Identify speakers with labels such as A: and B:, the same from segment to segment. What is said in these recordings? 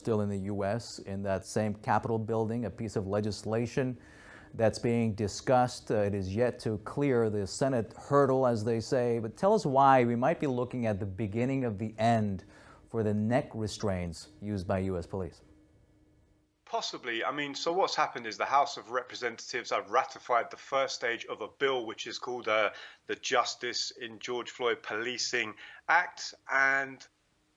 A: Still in the U.S., in that same Capitol building, a piece of legislation that's being discussed. It is yet to clear the Senate hurdle, as they say. But tell us why we might be looking at the beginning of the end for the neck restraints used by U.S. police.
B: Possibly. I mean, so what's happened is the House of Representatives have ratified the first stage of a bill which is called the Justice in George Floyd Policing Act. And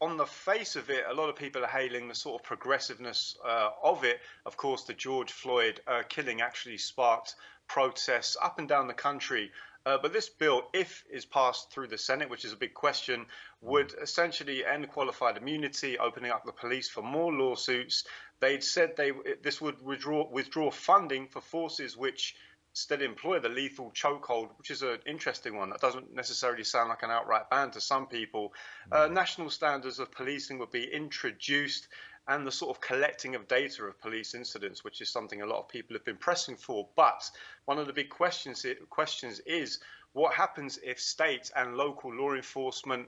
B: on the face of it, a lot of people are hailing the sort of progressiveness of it. Of course, the George Floyd killing actually sparked protests up and down the country. But this bill, if is passed through the Senate, which is a big question, would essentially end qualified immunity, opening up the police for more lawsuits. They'd said this would withdraw funding for forces which still employ the lethal chokehold, which is an interesting one. That doesn't necessarily sound like an outright ban to some people. National standards of policing would be introduced, and the sort of collecting of data of police incidents, which is something a lot of people have been pressing for. But one of the big questions is what happens if state and local law enforcement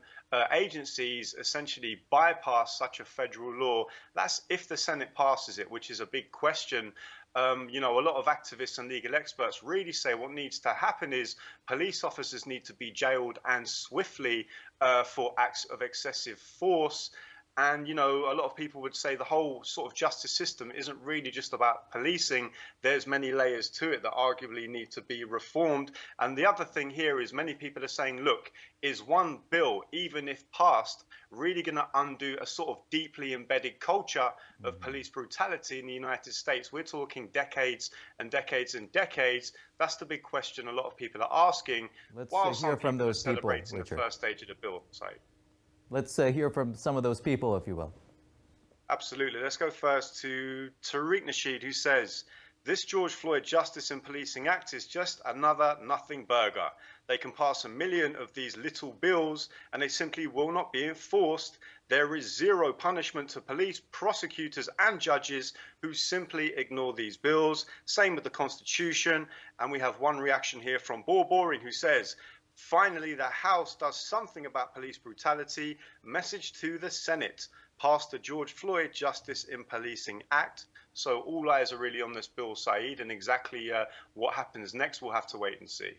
B: agencies essentially bypass such a federal law? That's if the Senate passes it, which is a big question. You know, a lot of activists and legal experts really say what needs to happen is police officers need to be jailed, and swiftly, for acts of excessive force. And, you know, a lot of people would say the whole sort of justice system isn't really just about policing. There's many layers to it that arguably need to be reformed. And the other thing here is many people are saying, look, is one bill, even if passed, really going to undo a sort of deeply embedded culture of police brutality in the United States? We're talking decades and decades and decades. That's the big question a lot of people are asking.
A: Let's hear from those people,
B: celebrating the first stage of the bill.
A: Let's hear from some of those people, if you will.
B: Absolutely. Let's go first to Tariq Nasheed, who says, this George Floyd Justice in Policing Act is just another nothing burger. They can pass 1 million of these little bills and they simply will not be enforced. There is zero punishment to police, prosecutors and judges who simply ignore these bills. Same with the Constitution. And we have one reaction here from Boring, who says, finally, the House does something about police brutality. Message to the Senate. Pass the George Floyd Justice in Policing Act. So all eyes are really on this bill, Saeed, and exactly what happens next, we'll have to wait and see.